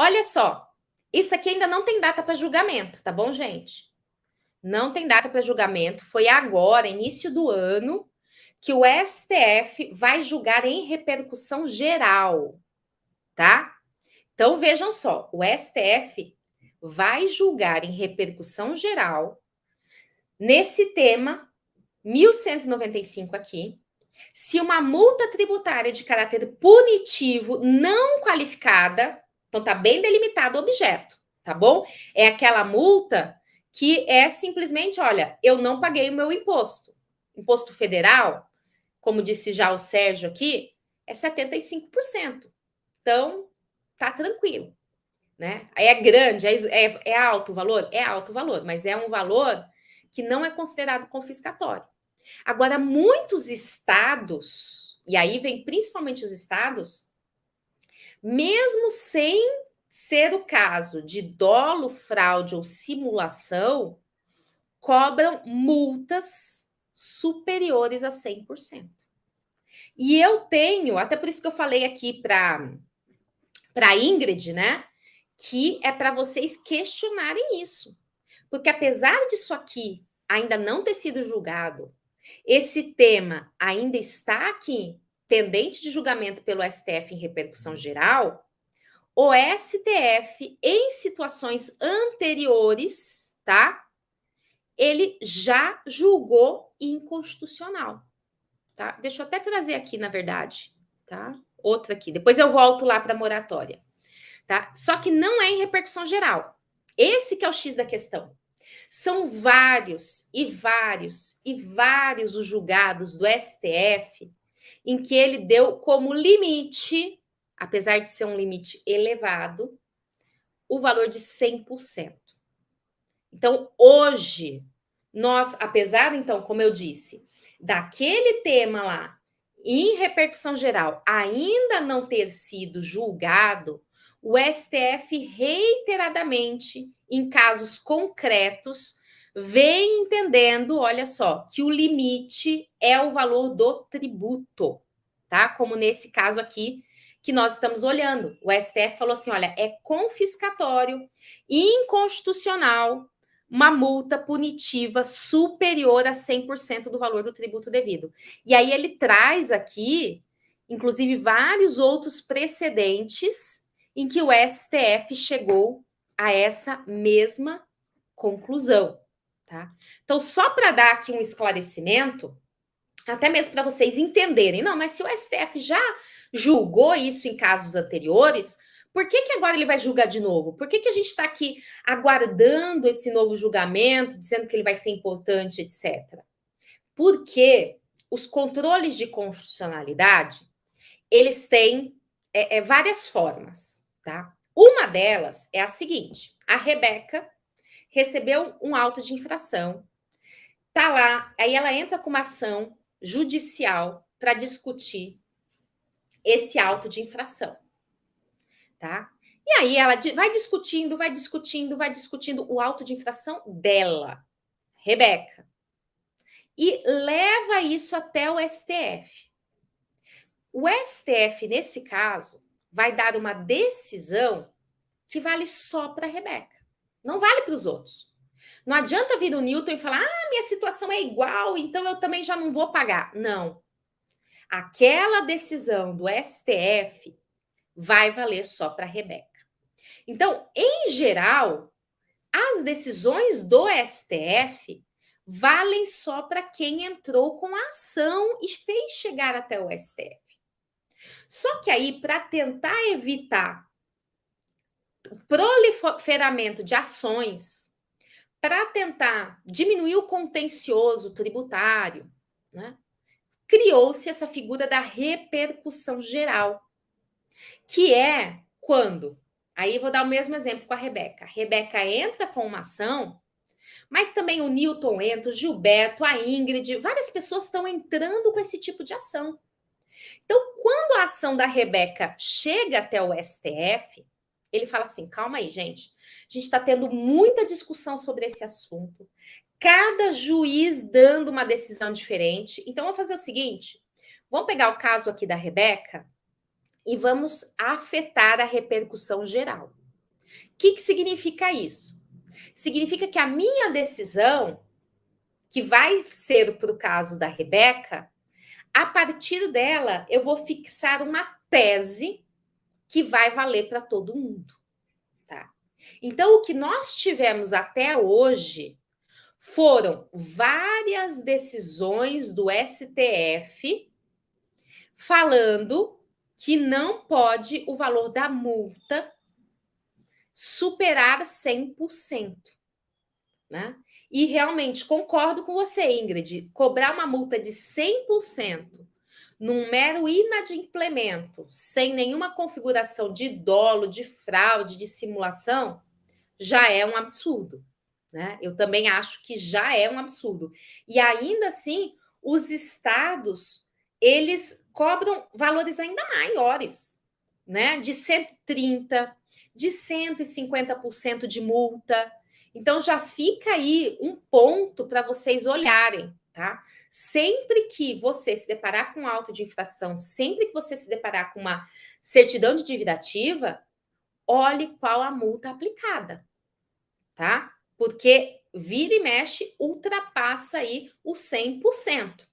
Olha só, isso aqui ainda não tem data para julgamento, tá bom, gente? Não tem data para julgamento. Foi agora, início do ano, que o STF vai julgar em repercussão geral, tá? Então vejam só, o STF vai julgar em repercussão geral nesse tema 1195 aqui, se uma multa tributária de caráter punitivo não qualificada, então tá bem delimitado o objeto, tá bom? É aquela multa que é simplesmente, olha, eu não paguei o meu imposto. Imposto federal, como disse já o Sérgio aqui, é 75%. Então, tá tranquilo, né? É grande, é alto o valor? É alto o valor, mas é um valor que não é considerado confiscatório. Agora, muitos estados, e aí vem principalmente os estados, mesmo sem ser o caso de dolo, fraude ou simulação, cobram multas superiores a 100%. E eu tenho, até por isso que eu falei aqui para a Ingrid, né? Que é para vocês questionarem isso. Porque apesar disso aqui ainda não ter sido julgado, esse tema ainda está aqui pendente de julgamento pelo STF em repercussão geral, o STF, em situações anteriores, tá? Ele já julgou inconstitucional, tá? Deixa eu até trazer aqui, na verdade, tá? Outra aqui. Depois eu volto lá para a moratória, tá? Só que não é em repercussão geral. Esse que é o X da questão. São vários e vários e vários os julgados do STF em que ele deu como limite, apesar de ser um limite elevado, o valor de 100%. Então, hoje, nós, apesar, então, como eu disse, daquele tema lá, em repercussão geral, ainda não ter sido julgado, o STF reiteradamente, em casos concretos, vem entendendo, olha só, que o limite é o valor do tributo, tá? Como nesse caso aqui que nós estamos olhando. O STF falou assim: olha, é confiscatório, inconstitucional, uma multa punitiva superior a 100% do valor do tributo devido. E aí ele traz aqui, inclusive, vários outros precedentes em que o STF chegou a essa mesma conclusão, tá? Então, só para dar aqui um esclarecimento, até mesmo para vocês entenderem, não, mas se o STF já julgou isso em casos anteriores, por que, que agora ele vai julgar de novo? Por que, que a gente está aqui aguardando esse novo julgamento, dizendo que ele vai ser importante, etc? Porque os controles de constitucionalidade, eles têm várias formas, tá? Uma delas é a seguinte: a Rebeca recebeu um auto de infração, tá lá, aí ela entra com uma ação judicial para discutir esse auto de infração, tá? E aí ela vai discutindo, vai discutindo, vai discutindo o auto de infração dela, Rebeca, e leva isso até o STF. O STF, nesse caso, vai dar uma decisão que vale só para a Rebeca, não vale para os outros. Não adianta vir o Newton e falar: ah, minha situação é igual, então eu também já não vou pagar. Não. Aquela decisão do STF vai valer só para a Rebeca. Então, em geral, as decisões do STF valem só para quem entrou com a ação e fez chegar até o STF. Só que aí, para tentar evitar o proliferamento de ações, para tentar diminuir o contencioso tributário, né, criou-se essa figura da repercussão geral, que é quando, aí vou dar o mesmo exemplo com a Rebeca. A Rebeca entra com uma ação, mas também o Newton entra, o Gilberto, a Ingrid, várias pessoas estão entrando com esse tipo de ação. Então, quando a ação da Rebeca chega até o STF, ele fala assim: calma aí, gente. A gente está tendo muita discussão sobre esse assunto. Cada juiz dando uma decisão diferente. Então, vamos fazer o seguinte: vamos pegar o caso aqui da Rebeca e vamos afetar a repercussão geral. Que significa isso? Significa que a minha decisão, que vai ser para o caso da Rebeca, a partir dela eu vou fixar uma tese que vai valer para todo mundo, tá? Então, o que nós tivemos até hoje foram várias decisões do STF falando que não pode o valor da multa superar 100%, né? E realmente concordo com você, Ingrid, cobrar uma multa de 100% num mero inadimplemento, sem nenhuma configuração de dolo, de fraude, de simulação, já é um absurdo, né? Eu também acho que já é um absurdo. E ainda assim, os estados, eles cobram valores ainda maiores, né? De 130, de 150% de multa. Então já fica aí um ponto para vocês olharem, tá? Sempre que você se deparar com auto de infração, sempre que você se deparar com uma certidão de dívida ativa, olhe qual a multa aplicada, tá? Porque vira e mexe, ultrapassa aí os 100%.